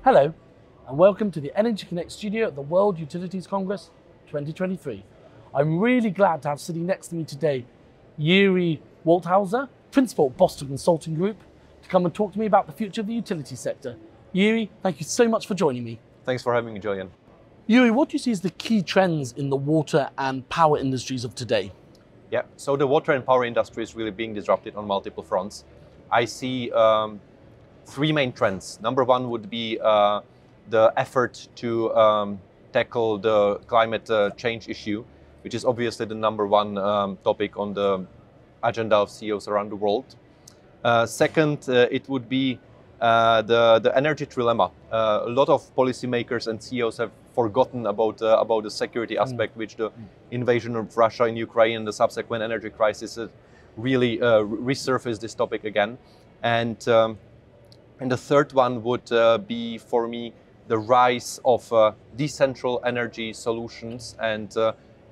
Hello, and welcome to the Energy Connect studio at the World Utilities Congress 2023. I'm really glad to have sitting next to me today Jiří Waldhauser, Principal at Boston Consulting Group, to come and talk to me about the future of the utility sector. Jiří, thank you so much for joining me. Thanks for having me, Julian. Jiří, what do you see as the key trends in the water and power industries of today? Yeah, so the water and power industry is really being disrupted on multiple fronts. I see three main trends. Number one would be the effort to tackle the climate change issue, which is obviously the number one topic on the agenda of CEOs around the world. Second, it would be the energy trilemma. A lot of policymakers and CEOs have forgotten about the security aspect, which the invasion of Russia in Ukraine and the subsequent energy crisis really resurfaced this topic again. And the third one would be, for me, the rise of decentral energy solutions and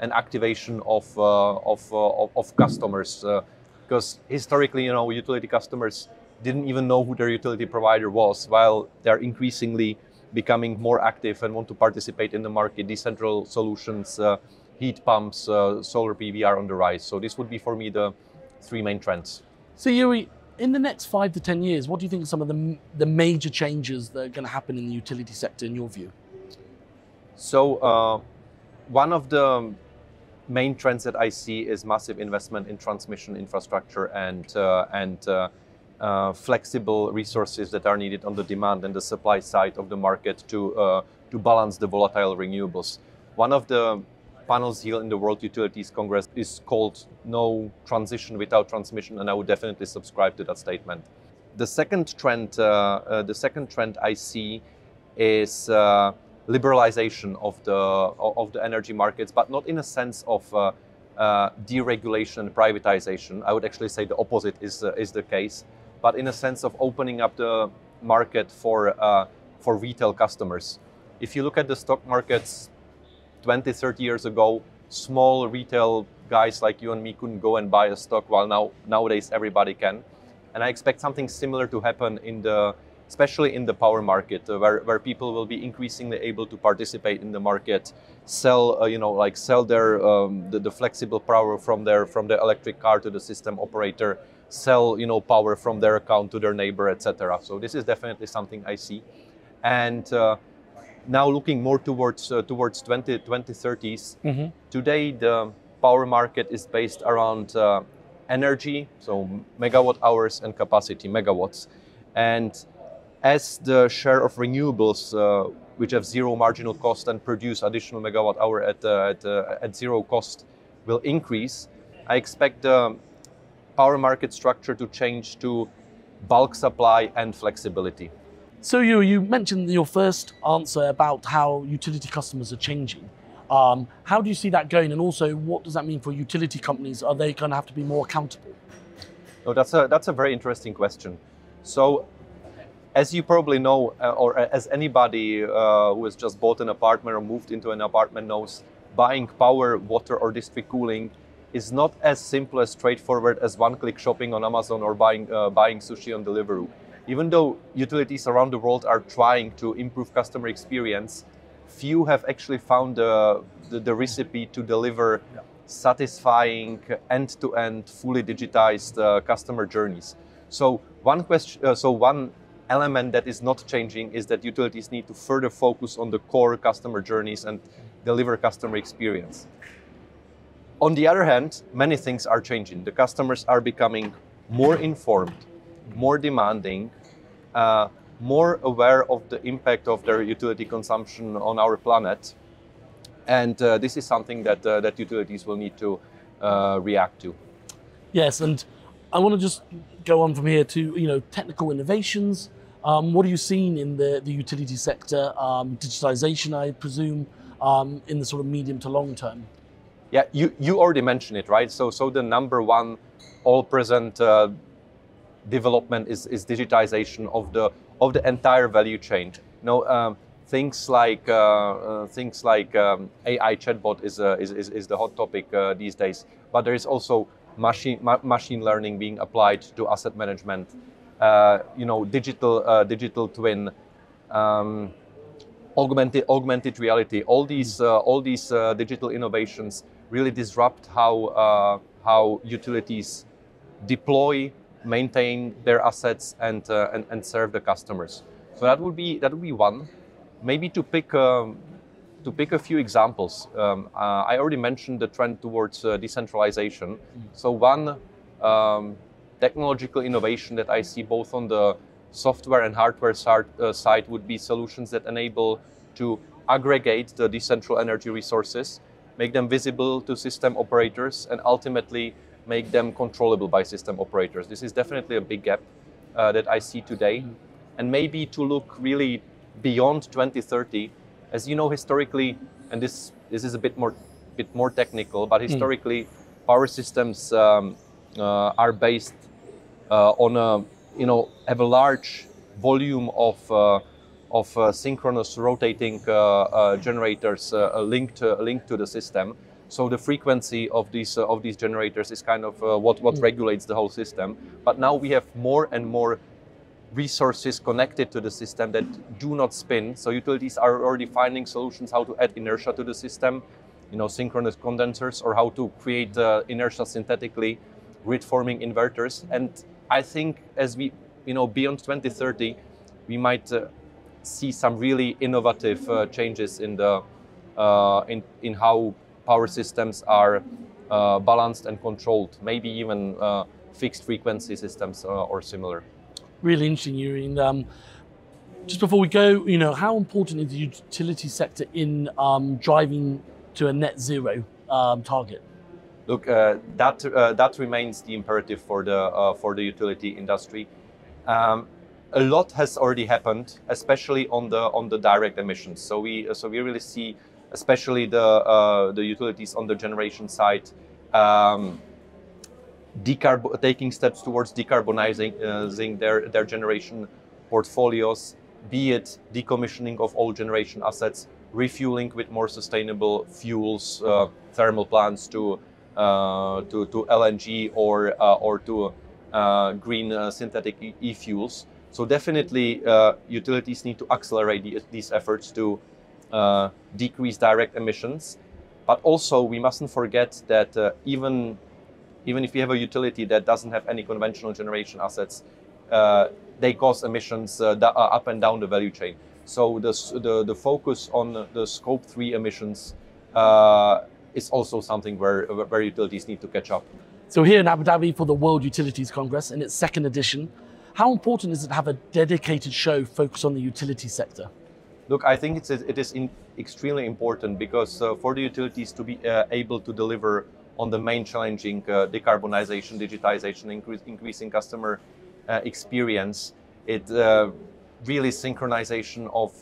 activation of customers. Because historically, utility customers didn't even know who their utility provider was, while they're increasingly becoming more active and want to participate in the market. Decentral solutions, heat pumps, solar PV are on the rise. So this would be, for me, the three main trends. So Jiří, in the next 5 to 10 years, what do you think are some of the major changes that are going to happen in the utility sector in your view? So one of the main trends that I see is massive investment in transmission infrastructure and flexible resources that are needed on the demand and the supply side of the market to balance the volatile renewables. One of the panels here in the World Utilities Congress is called "No Transition Without Transmission," and I would definitely subscribe to that statement. The second trend I see is liberalization of the energy markets, but not in a sense of deregulation and privatization. I would actually say the opposite is the case, but in a sense of opening up the market for retail customers. If you look at the stock markets 20, 30 years ago, small retail guys like you and me couldn't go and buy a stock, while nowadays everybody can. And I expect something similar to happen especially in the power market, where people will be increasingly able to participate in the market, sell their the flexible power from their electric car to the system operator, sell power from their account to their neighbor, etc. So this is definitely something I see. And now looking more towards 2030s, today the power market is based around energy, so megawatt hours, and capacity, megawatts. And as the share of renewables, which have zero marginal cost and produce additional megawatt hour at zero cost, will increase, I expect the power market structure to change to bulk supply and flexibility. So you mentioned in your first answer about how utility customers are changing. How do you see that going, and also what does that mean for utility companies? Are they going to have to be more accountable? No, that's a very interesting question. So, as you probably know, or as anybody who has just bought an apartment or moved into an apartment knows, buying power, water, or district cooling is not as simple as straightforward as one-click shopping on Amazon or buying sushi on Deliveroo. Even though utilities around the world are trying to improve customer experience, few have actually found the recipe to deliver satisfying, end-to-end, fully digitized customer journeys. So one element that is not changing is that utilities need to further focus on the core customer journeys and deliver customer experience. On the other hand, many things are changing. The customers are becoming more informed, more demanding, more aware of the impact of their utility consumption on our planet. And this is something that utilities will need to react to. Yes, and I want to just go on from here to technical innovations. What are you seeing in the utility sector? Digitization, I presume, in the sort of medium to long term. Yeah, you already mentioned it, right? So the number one all-present development is digitization of the entire value chain. Things like AI chatbot is the hot topic these days. But there is also machine learning being applied to asset management. Digital twin, augmented reality. All these digital innovations really disrupt how utilities deploy, maintain their assets, and serve the customers. So that would be one. Maybe to pick a few examples, I already mentioned the trend towards decentralization. So one technological innovation that I see both on the software and hardware side would be solutions that enable to aggregate the decentral energy resources, make them visible to system operators, and ultimately make them controllable by system operators. This is definitely a big gap that I see today. And maybe to look really beyond 2030, as you know, historically, and this is a bit more technical, but historically, power systems are based on have a large volume of synchronous rotating generators linked to the system. So the frequency of these generators is kind of what regulates the whole system. But now we have more and more resources connected to the system that do not spin. So utilities are already finding solutions how to add inertia to the system, synchronous condensers, or how to create inertia synthetically, grid-forming inverters. And I think as we, beyond 2030, we might see some really innovative changes in the in how power systems are balanced and controlled. Maybe even fixed frequency systems or similar. Really interesting, Jiří. And just before we go, how important is the utility sector in driving to a net zero target? Look, that remains the imperative for the utility industry. A lot has already happened, especially on the direct emissions. So we really see, especially the utilities on the generation side, taking steps towards decarbonizing their generation portfolios, be it decommissioning of old generation assets, refueling with more sustainable fuels, thermal plants to LNG or to green synthetic e-fuels. So definitely utilities need to accelerate these efforts to decrease direct emissions. But also we mustn't forget that even if you have a utility that doesn't have any conventional generation assets, they cause emissions up and down the value chain. So the focus on the Scope 3 emissions is also something where utilities need to catch up. So here in Abu Dhabi for the World Utilities Congress in its second edition, how important is it to have a dedicated show focused on the utility sector? Look, I think it is extremely important because for the utilities to be able to deliver on the main challenging decarbonization, digitization, increasing customer experience, it really synchronization of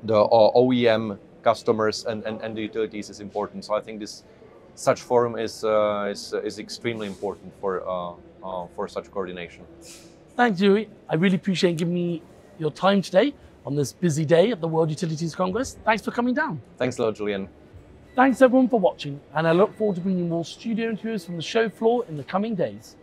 the OEM customers and the utilities is important. So I think such forum is extremely important for such coordination. Thanks, Jiří. I really appreciate giving me your time today on this busy day at the World Utilities Congress. Thanks for coming down. Thanks a lot, Julian. Thanks everyone for watching, and I look forward to bringing more studio interviews from the show floor in the coming days.